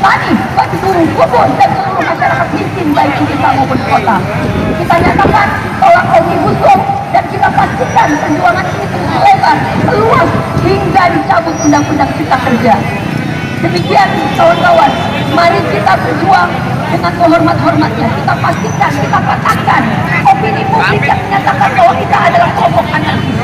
tani, bagi seluruh kebun dan seluruh masyarakat miskin baik di desa maupun kota. Kita nyatakan tolak omnibus law dan kita pastikan perjuangan ini terus lebar, meluas hingga dicabut undang-undang cipta kerja. Demikian kawan-kawan, mari kita berjuang dengan sehormat-hormatnya. Kita pastikan, kita patahkan opini publik yang menyatakan bahwa kita adalah kelompok anarkis.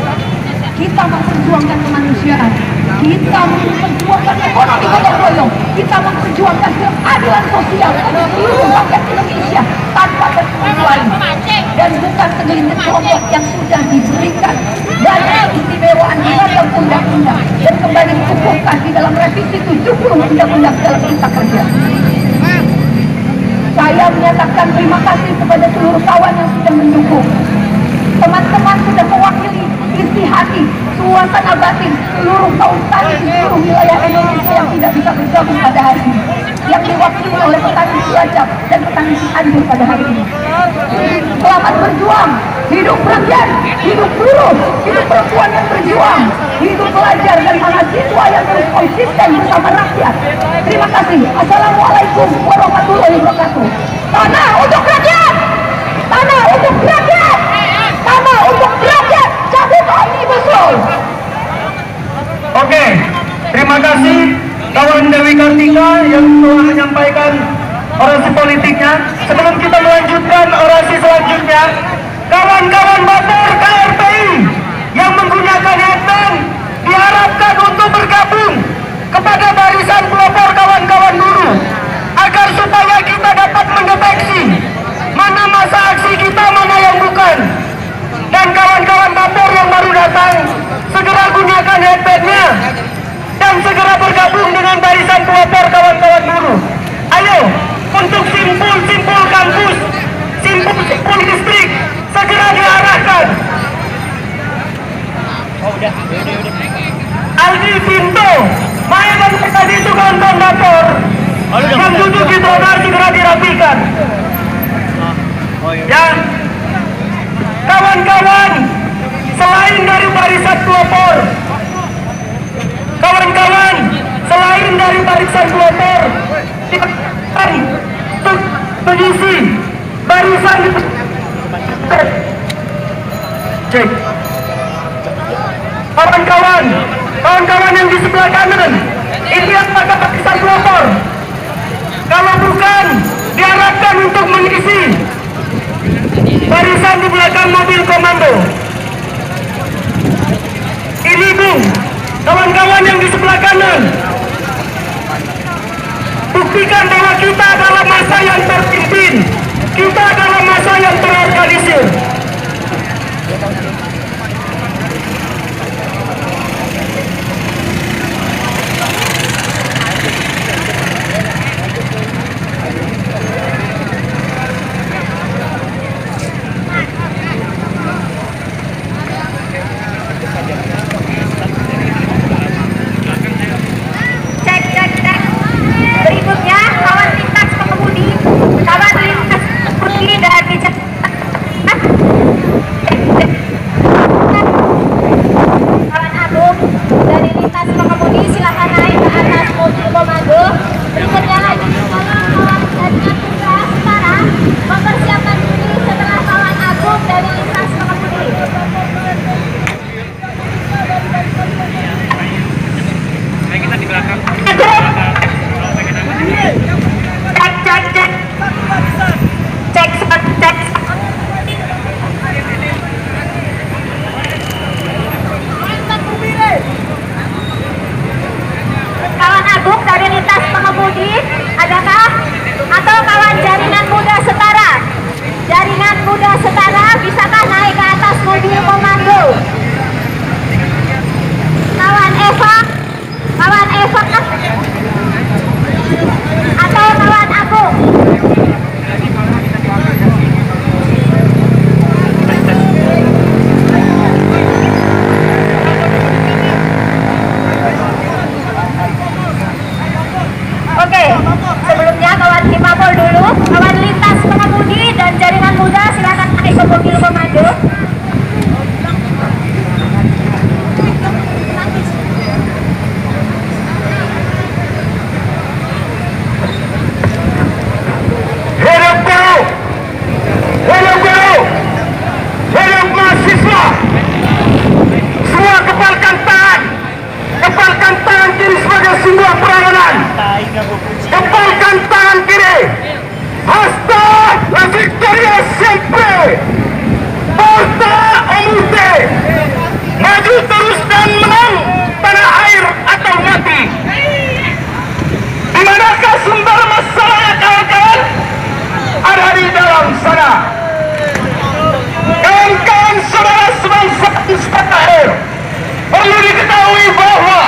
Kita memperjuangkan kemanusiaan, kita memperjuangkan ekonomi gotong royong, kita memperjuangkan keadilan sosial bagi seluruh rakyat Indonesia tanpa terkecuali, dan bukan segelintir kelompok yang sudah diberikan banyak keistimewaan di dalam undang-undang dan kembali dikukuhkan di dalam revisi 70 undang-undang dalam cipta kerja. Saya menyatakan terima kasih kepada seluruh kawan yang sudah mendukung. Teman-teman sudah mewakili isi hati, suasana batin seluruh kaum tani di seluruh wilayah Indonesia yang tidak bisa bergabung pada hari ini, yang diwakili oleh petani Cilacap dan petani Cianjur pada hari ini. Selamat berjuang, hidup rakyat, hidup buruh, hidup perempuan yang berjuang, hidup pelajar dan mahasiswa yang terus konsisten bersama rakyat. Terima kasih. Assalamualaikum warahmatullahi wabarakatuh. Tanah untuk rakyat, tanah untuk rakyat, tanah untuk rakyat. Cabut omnibus law. Oke, terima kasih kawan Dewi Kartika yang telah menyampaikan orasi politiknya. Sebelum kita melanjutkan orasi selanjutnya, kawan-kawan batur KRPI yang menggunakan headband diharapkan untuk bergabung kepada barisan pelopor kawan-kawan buruh agar supaya kita dapat mendeteksi mana masa aksi kita, mana yang bukan. Dan kawan-kawan batur yang baru datang, segera gunakan headbandnya dan segera bergabung dengan barisan pelopor kawan-kawan buruh. Ayo, untuk simpul-simpul kampus, simpul-simpul distrik, segera diarahkan. Aldi Pinto, Maya dan tadi itu kawan-kawan batur yang duduk di trotoar segera dirapikan. Ya, kawan-kawan, selain dari barisan pelopor, kawan-kawan, selain dari barisan pelopor, untuk mengisi barisan cek. Kawan-kawan, kawan-kawan yang di sebelah kanan, ini apakah barisan pelopor? Kalau bukan, diharapkan untuk mengisi barisan di belakang mobil komando. Ini Bung, kawan-kawan yang di sebelah kanan, buktikan bahwa kita adalah massa yang terpimpin, kita adalah massa yang terorganisir. Berikutnya kawan lintas pengemudi sampai Volta Omute maju terus dan menang tanah air atau mati. Di manakah sumber masalahnya kawan-kawan? Ada di dalam sana. Kawan-kawan saudara sebangsa tanah air, perlu diketahui bahwa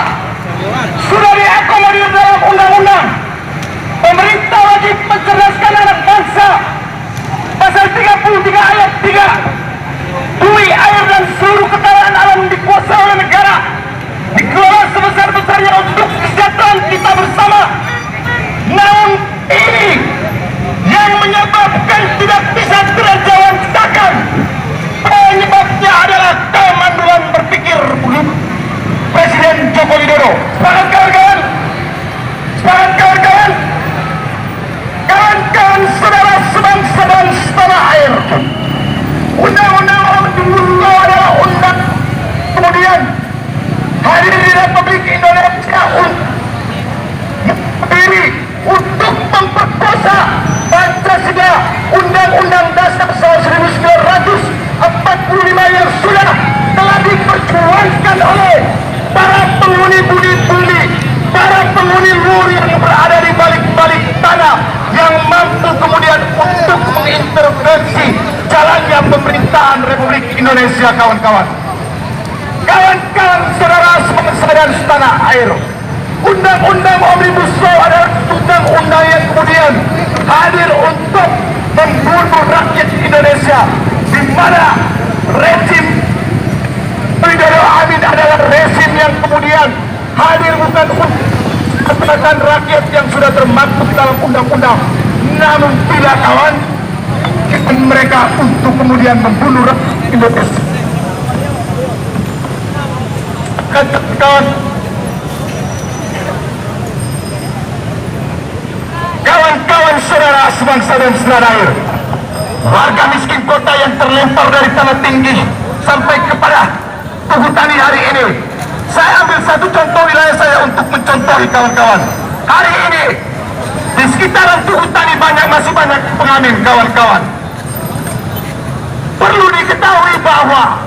sudah diakomodir dalam undang-undang. Pemerintah wajib mencerdaskan anak bangsa. Pasal 33 ayat 3. Bumi, air dan seluruh kekayaan alam dikuasai oleh negara, dikelola sebesar-besarnya untuk kesejahteraan kita bersama. Namun ini yang menyebabkan tidak bisa terjawabkan. Penyebabnya adalah kemandulan berpikir Presiden Joko Widodo. Sepakat kawan-kawan? Sepakat kawan-kawan? Kawan-kawan saudara sebangsa dan setanah air, Undang-Undang Omnibus Law adalah undang kemudian hadir di Republik Indonesia untuk memperkosa Pancasila, Undang-Undang Dasar 1945 yang sudah telah diperjuangkan oleh para penghuni bumi, para penghuni luhur yang berada di balik-balik tanah, yang mampu kemudian untuk mengintervensi jalannya pemerintahan Republik Indonesia. Kawan-kawan, kawan-kawan saudara sebangsa dan setanah air, Undang-Undang Omnibus Law adalah undang-undang yang kemudian hadir untuk membunuh rakyat Indonesia, di mana rezim Widodo Amin adalah rezim yang kemudian hadir bukan untuk kepentingan rakyat yang sudah termaktub dalam undang-undang, namun tidak kawan, mereka untuk kemudian membunuh rakyat Indonesia. Kawan, kawan-kawan saudara sebangsa dan setanah air, warga miskin kota yang terlempar dari tanah tinggi sampai kepada tubuh tani hari ini. Saya ambil satu contoh wilayah saya untuk mencontohi kawan-kawan. Hari ini di sekitaran tubuh tani masih banyak pengamen kawan-kawan. Perlu diketahui bahwa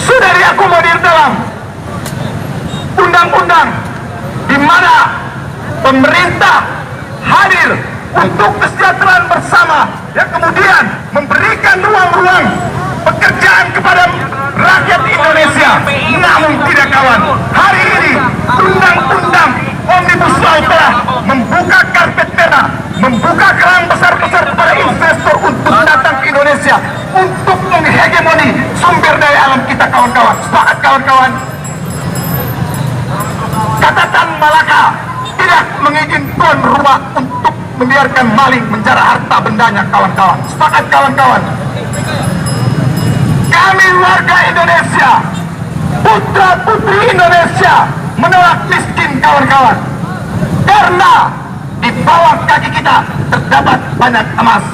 sudah diakomodir dalam undang-undang di mana pemerintah hadir untuk kesejahteraan bersama, yang kemudian memberikan ruang-ruang pekerjaan kepada rakyat Indonesia. Namun tidak kawan, hari ini undang-undang Omnibus Law telah membuka karpet merah, membuka keran besar-besar kepada investor untuk datang ke Indonesia untuk menghegemoni sumber daya alam kita kawan-kawan. Sepakat kawan-kawan? Kata Tan Malaka tidak mengizinkan rumah untuk membiarkan maling menjara harta bendanya kawan-kawan. Sepakat kawan-kawan? Kami warga Indonesia, putra-putri Indonesia, menolak miskin kawan-kawan, karena di bawah kaki kita terdapat banyak emas.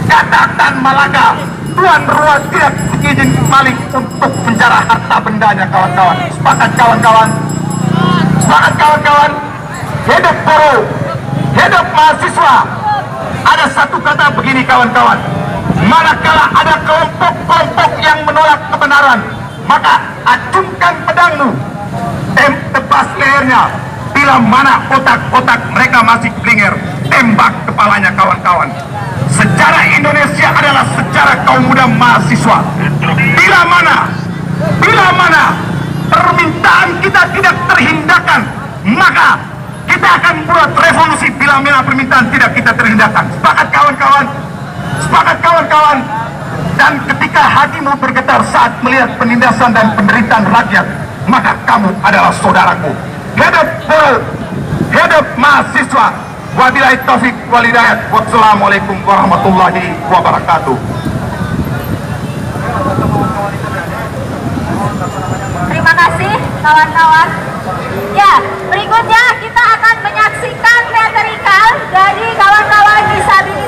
Kata Tan Malaka, tuan rumah tidak diizinkan maling untuk menjara harta bendanya kawan-kawan. Sepakat kawan-kawan? Sepakat kawan-kawan? Hidup buruh, hidup mahasiswa. Ada satu kata begini kawan-kawan, manakala ada kelompok-kelompok yang menolak kebenaran, maka acungkan pedangmu, tebas lehernya. Bila mana otak-otak mereka masih kelinger, tembak kepalanya kawan-kawan. Sejarah Indonesia adalah sejarah kaum muda mahasiswa. Bila mana permintaan kita tidak terhindarkan, maka kita akan buat revolusi. Bila mana permintaan tidak kita terhindarkan. Sepakat kawan-kawan? Sepakat kawan-kawan? Dan ketika hatimu bergetar saat melihat penindasan dan penderitaan rakyat, maka kamu adalah saudaraku. Hidup buruh, hidup mahasiswa. Wabillahi taufik wal hidayah. Wassalamualaikum warahmatullahi wabarakatuh. Terima kasih kawan-kawan. Ya, berikutnya kita akan menyaksikan teatrikal dari kawan-kawan disabilitas.